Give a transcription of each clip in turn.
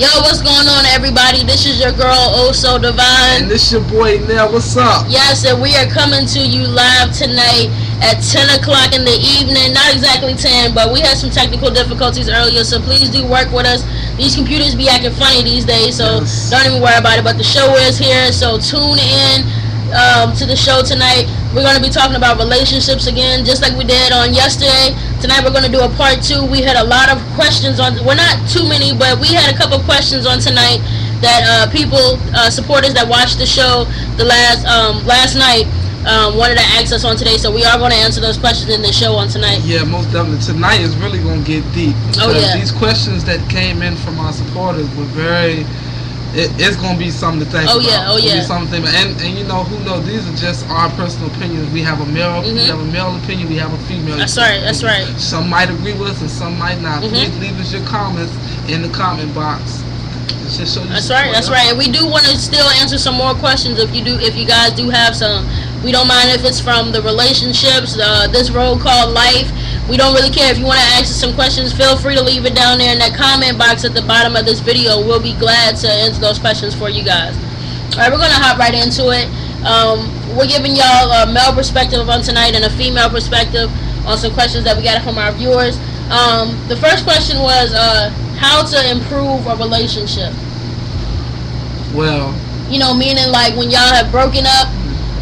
Yo, what's going on, everybody? This is your girl, Oh So Divine. And this your boy, Nell. What's up? Yes, and we are coming to you live tonight at 10 o'clock in the evening. Not exactly 10, but we had some technical difficulties earlier, so please do work with us. These computers be acting funny these days, so don't even worry about it. But the show is here, so tune in to the show tonight. We're going to be talking about relationships again, just like we did on yesterday. Tonight we're going to do a part 2. We had a lot of questions on, well, not too many, but we had a couple questions on tonight that people, supporters that watched the show the last night wanted to ask us on today. So we are going to answer those questions in the show on tonight. Yeah, most definitely. Tonight is really going to get deep. Oh, yeah. These questions that came in from our supporters were very... It's gonna be something to think about. Oh yeah. Be something to think about. And you know, who knows? These are just our personal opinions. We have a male, we have a male opinion. We have a female. That's right. That's right. Some might agree with us, and some might not. Please leave us your comments in the comment box. Just show you that's right. That's right. And we do want to still answer some more questions if you guys do have some. We don't mind if it's from the relationships, this road called life. We don't really care. If you want to ask us some questions, feel free to leave it down there in that comment box at the bottom of this video. We'll be glad to answer those questions for you guys. Alright, we're going to hop right into it. We're giving y'all a male perspective on tonight and a female perspective on some questions that we got from our viewers. The first question was how to improve a relationship. Well, you know, meaning like when y'all have broken up,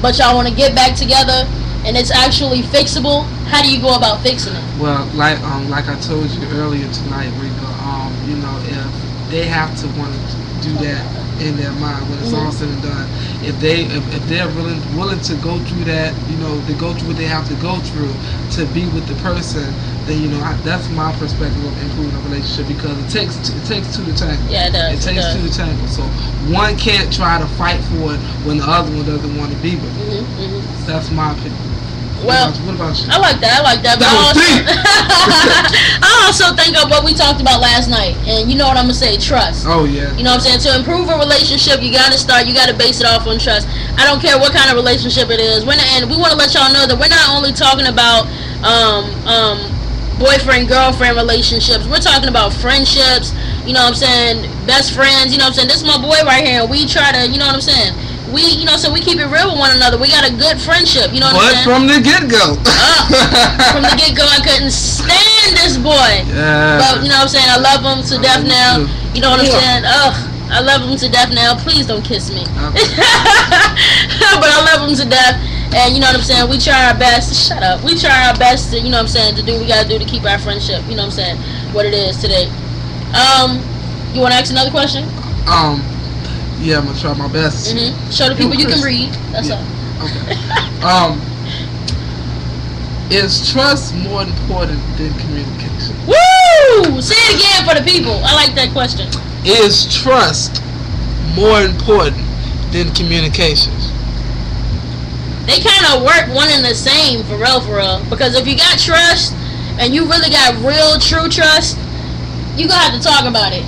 but y'all want to get back together, and it's actually fixable. How do you go about fixing it? Well, like I told you earlier tonight, Rika, you know, if they have to want to do that in their mind when it's all said and done, if they're willing to go through that, you know, to go through what they have to go through to be with the person, then you know that's my perspective of improving a relationship, because it takes two to tango. Yeah, it does. It takes two to tango. So one can't try to fight for it when the other one doesn't want to be with it. That's my opinion. Well, what about you? I like that. But I also think of what we talked about last night, and you know what I'm gonna say, trust. Oh yeah. You know what I'm saying? To improve a relationship, you gotta base it off on trust. I don't care what kind of relationship it is. And we want to let y'all know that we're not only talking about boyfriend girlfriend relationships. We're talking about friendships. You know what I'm saying? Best friends. You know what I'm saying? This is my boy right here. We try to. You know what I'm saying? So we keep it real with one another. We got a good friendship, you know what I'm saying? But from the get-go. From the get-go, I couldn't stand this boy. Yeah. But, you know what I'm saying? I love him to death now. You know what I'm saying? I love him to death now. Please don't kiss me. Okay. But I love him to death. And, you know what I'm saying? We try our best. Shut up. We try our best to, you know what I'm saying, to do what we got to do to keep our friendship, you know what I'm saying, what it is today. You want to ask another question? Yeah, I'm gonna try my best. Show the people you can read. That's all. Okay. Is trust more important than communication? Woo! Say it again for the people. I like that question. Is trust more important than communications? They kind of work one and the same, for real. Because if you got trust and you really got real, true trust, you gonna have to talk about it.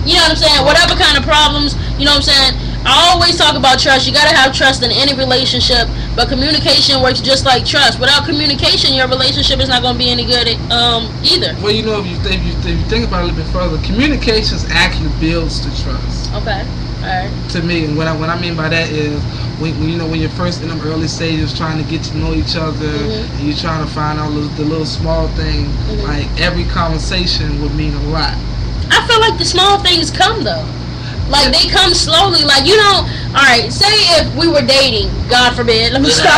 You know what I'm saying? Whatever kind of problems, you know what I'm saying? I always talk about trust. You got to have trust in any relationship, but communication works just like trust. Without communication, your relationship is not going to be any good either. Well, you know, if you think about it a little bit further, communications actually builds the trust. Okay. All right. To me, and what I mean by that is, when you're first in them early stages trying to get to know each other, and you're trying to find out the little small thing, like every conversation would mean a lot. I feel like the small things come though. Like they come slowly. Like you don't. All right. Say if we were dating, God forbid. Let me stop.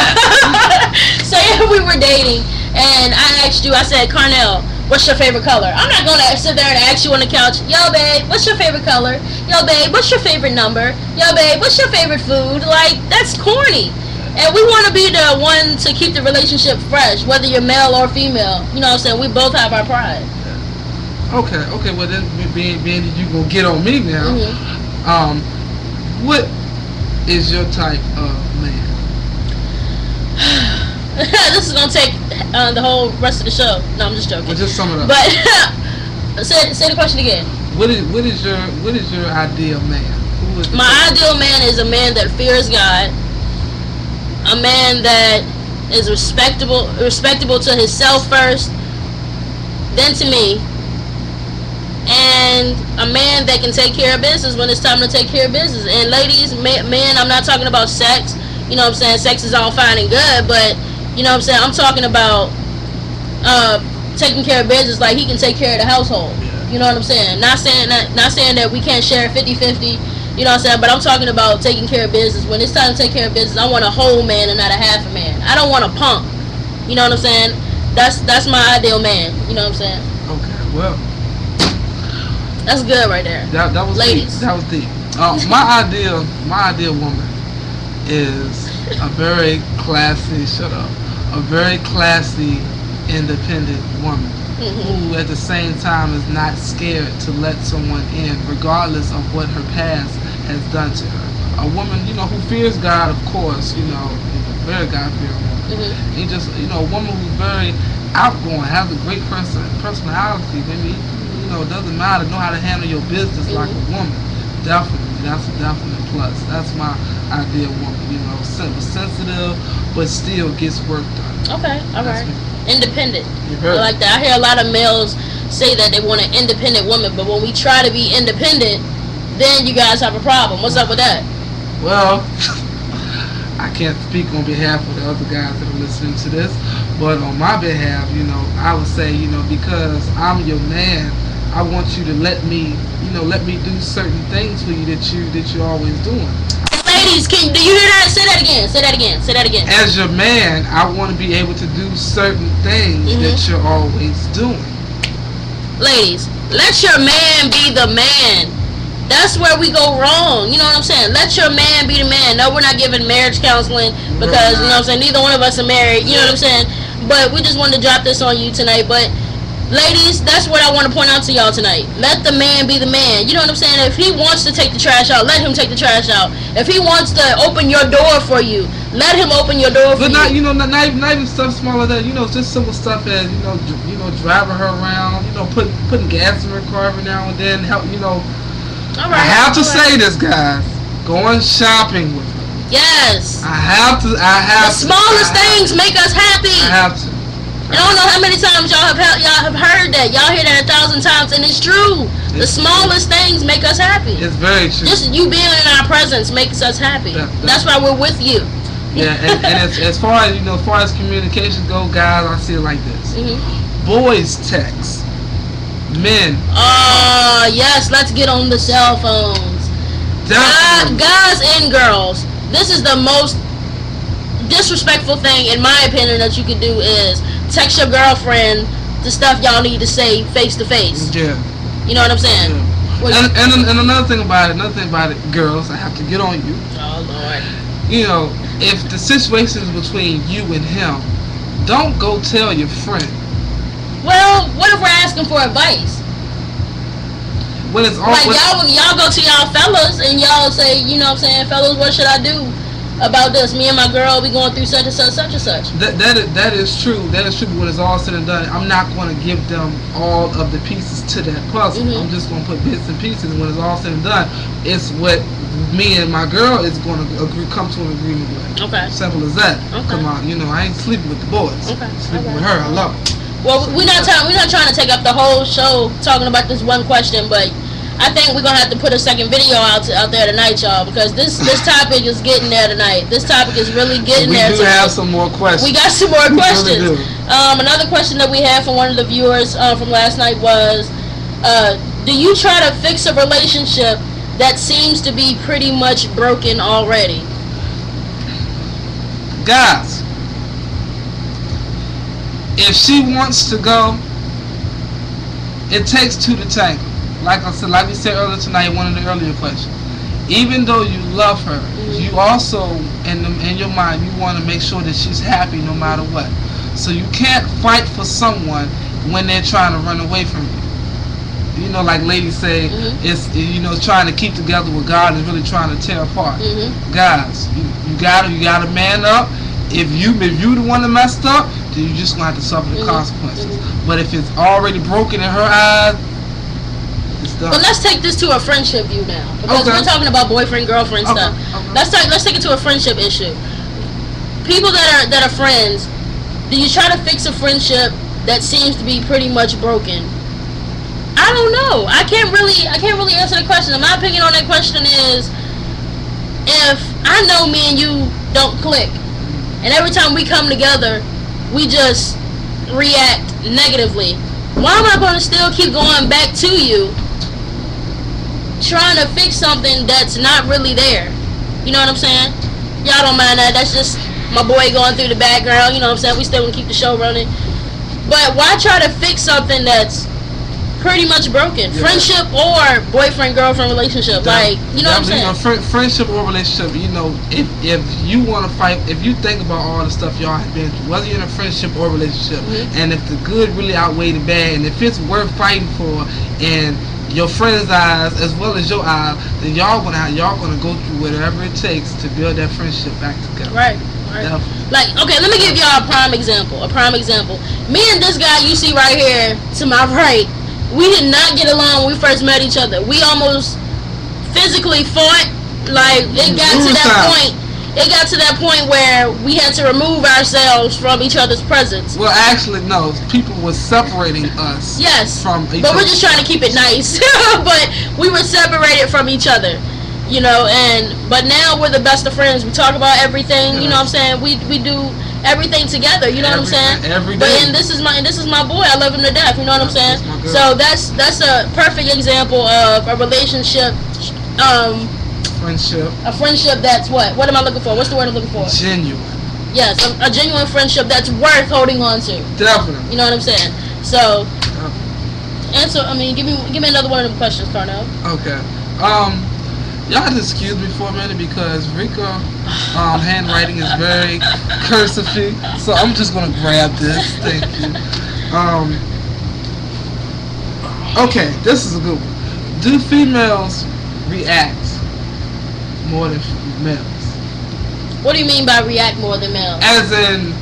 Say if we were dating, and I asked you. I said, Carnell, what's your favorite color? I'm not gonna sit there and ask you on the couch. Yo, babe, what's your favorite color? Yo, babe, what's your favorite number? Yo, babe, what's your favorite food? Like that's corny. And we want to be the one to keep the relationship fresh, whether you're male or female. You know what I'm saying? We both have our pride. Okay. Well, then, being you gonna get on me now. What is your type of man? This is gonna take the whole rest of the show. No, I'm just joking. Well, just sum it up. But say the question again. What is your ideal man? My ideal man is a man that fears God, a man that is respectable to himself first, then to me, and a man that can take care of business when it's time to take care of business. And ladies, men, I'm not talking about sex. You know what I'm saying? Sex is all fine and good, but you know what I'm saying? I'm talking about taking care of business, like he can take care of the household. You know what I'm saying? Not saying that we can't share 50-50. You know what I'm saying? But I'm talking about taking care of business. When it's time to take care of business, I want a whole man and not a half a man. I don't want a punk. You know what I'm saying? That's my ideal man. You know what I'm saying? Okay, well, that's good right there. That was ladies. Deep. That was deep. My ideal woman is a very classy. Shut up. A very classy, independent woman. Who at the same time is not scared to let someone in regardless of what her past has done to her. A woman, you know, who fears God, of course, you know, very God-fearing woman. And just, you know, a woman who's very outgoing, has a great personality. Maybe, you know, doesn't matter, know how to handle your business like a woman. Definitely, that's a definite plus. That's my ideal woman, you know, sensitive, but still gets work done. Okay, alright. Independent. I like that. I hear a lot of males say that they want an independent woman, but when we try to be independent, then you guys have a problem. What's up with that? Well, I can't speak on behalf of the other guys that are listening to this, but on my behalf, you know, I would say, you know, because I'm your man, I want you to let me do certain things for you that you're always doing. Ladies, do you hear that? Say that again. Say that again. Say that again. As your man, I want to be able to do certain things that you're always doing. Ladies, let your man be the man. That's where we go wrong. You know what I'm saying? Let your man be the man. No, we're not giving marriage counseling because, you know what I'm saying, neither one of us are married. You know what I'm saying? But we just wanted to drop this on you tonight. But ladies, that's what I want to point out to y'all tonight. Let the man be the man. You know what I'm saying? If he wants to take the trash out, let him take the trash out. If he wants to open your door for you, let him open your door for you. But not, you know, not even stuff smaller than, you know, just simple stuff as, you know, driving her around, you know, putting gas in her car every now and then, help, you know. All right, I have to say this, guys. Going shopping with her. Yes. I have to. The smallest things make us happy. I have to. I don't know how many times y'all have heard that. Y'all hear that 1,000 times, and it's true. The smallest things make us happy. It's very true. Just you being in our presence makes us happy. That's why we're with you. Yeah, and as far as, you know, as far as communication go, guys, I see it like this. Boys text, men. Oh yes, let's get on the cell phones. Guys and girls, this is the most disrespectful thing, in my opinion, that you could do is text your girlfriend the stuff y'all need to say face to face. Yeah. You know what I'm saying? Yeah. And another thing about it, girls, I have to get on you. Oh Lord. You know, if the situation is between you and him, don't go tell your friend. Well, what if we're asking for advice? When it's all like y'all go to y'all fellas and y'all say, you know what I'm saying, fellas, what should I do about this? Me and my girl, we going through such and such, such and such. That is true. That is true. But when it's all said and done, I'm not going to give them all of the pieces to that puzzle. I'm just going to put bits and pieces. And when it's all said and done, it's what me and my girl is going to come to an agreement with. Okay. Simple as that. Okay. Come on, you know, I ain't sleeping with the boys. Okay. Sleeping with her. I love her. Well, we're not trying to take up the whole show talking about this one question, but I think we're gonna have to put a second video out there tonight, y'all, because this topic is getting there tonight. This topic is really getting there. We do have some more questions. We got some more questions. We really do. Another question that we had from one of the viewers from last night was, do you try to fix a relationship that seems to be pretty much broken already? Guys, if she wants to go, it takes two to tango. Like I said, like we said earlier tonight, one of the earlier questions. Even though you love her, you also, in your mind, you want to make sure that she's happy no matter what. So you can't fight for someone when they're trying to run away from you. You know, like ladies say, it's, you know, trying to keep together with God is really trying to tear apart. Guys, you gotta man up. If you the one that messed up, then you just gonna have to suffer the consequences. But if it's already broken in her eyes, it's done. But let's take this to a friendship view now, because we're talking about boyfriend girlfriend stuff. Let's take it to a friendship issue. People that are friends, do you try to fix a friendship that seems to be pretty much broken? I I don't know. I can't really answer the question. My opinion on that question is, if I know me and you don't click, and every time we come together, we just react negatively, why am I going to still keep going back to you, trying to fix something that's not really there? You know what I'm saying? Y'all don't mind that. That's just my boy going through the background. You know what I'm saying? We still gonna keep the show running. But why try to fix something that's pretty much broken? Yeah. Friendship or boyfriend-girlfriend relationship. Like, you know what I'm saying? Friendship or relationship, you know, if you want to fight, if you think about all the stuff y'all have been through, whether you're in a friendship or relationship, and if the good really outweigh the bad, and if it's worth fighting for, and your friend's eyes as well as your eyes, then y'all gonna go through whatever it takes to build that friendship back together. Right. Like, okay, let me give y'all a prime example. Me and this guy you see right here to my right, we did not get along when we first met each other. We almost physically fought. Like, it got to that point where we had to remove ourselves from each other's presence. Well, actually, no. People were separating us. Yes. From each but other. We're just trying to keep it nice. But we were separated from each other. You know, but now we're the best of friends. We talk about everything. Yes. You know what I'm saying? We do everything together. You know what I'm saying? Every day. But this is my boy. I love him to death. You know what I'm saying? So that's a perfect example of a relationship. Friendship. A friendship that's what? What am I looking for? What's the word I'm looking for? Genuine. Yes, a genuine friendship that's worth holding on to. Definitely. You know what I'm saying? So, answer. I mean, give me another one of them questions, Carnell. Okay. Y'all have to excuse me for a minute because Rika handwriting is very cursive-y, so I'm just gonna grab this. Thank you. Okay, this is a good one. Do females react more than males? What do you mean by react more than males? As in,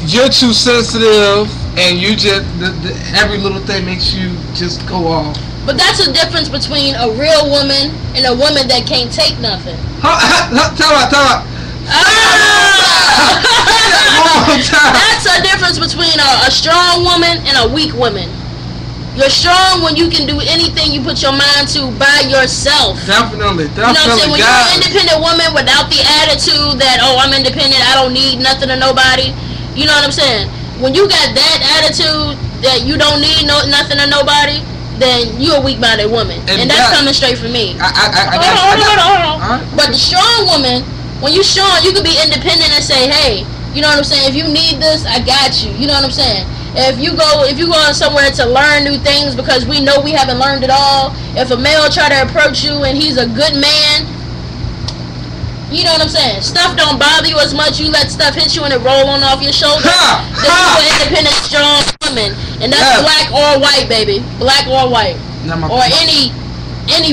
you're too sensitive, and you just every little thing makes you just go off. But that's a difference between a real woman and a woman that can't take nothing. Tell her. That's a difference between a strong woman and a weak woman. You're strong when you can do anything you put your mind to by yourself. Definitely. You know what I'm saying? When you're an independent woman without the attitude that, oh, I'm independent, I don't need nothing to nobody. You know what I'm saying? When you got that attitude that you don't need nothing to nobody, then you're a weak-minded woman, and that's coming straight from me. Hold on. But the strong woman, when you're strong, you can be independent and say, hey, you know what I'm saying? If you need this, I got you. You know what I'm saying? If you go somewhere to learn new things because we know we haven't learned it all. If a male try to approach you and he's a good man, you know what I'm saying? Stuff don't bother you as much. You let stuff hit you and it roll on off your shoulder. Then you're an independent, strong woman. And that's black or white, baby. Black or white. Or any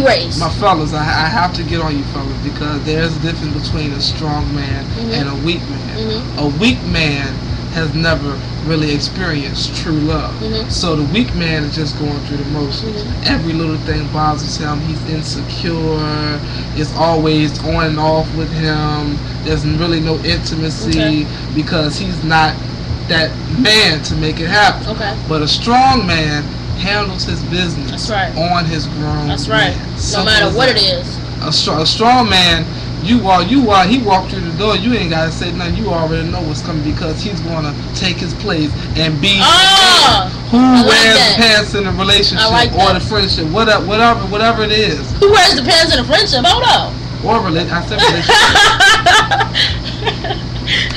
race. My fellas, I have to get on you fellas because there's a difference between a strong man and a weak man. A weak man has never really experienced true love. So the weak man is just going through the motions. Every little thing bothers him. He's insecure. It's always on and off with him. There's really no intimacy because he's not that man to make it happen. But a strong man handles his business on his grown man. No matter what it is. A strong man, he walked through the door, you ain't gotta say nothing, you already know what's coming because he's gonna take his place and be who wears the pants in a relationship or the friendship, whatever it is. Who wears the pants in a friendship? Hold up. Or I said relationship.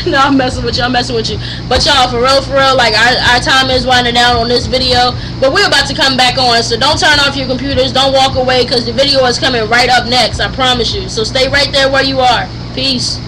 No, I'm messing with you. But y'all, for real, like our time is winding down on this video. But we're about to come back on, so don't turn off your computers. Don't walk away because the video is coming right up next. I promise you. So stay right there where you are. Peace.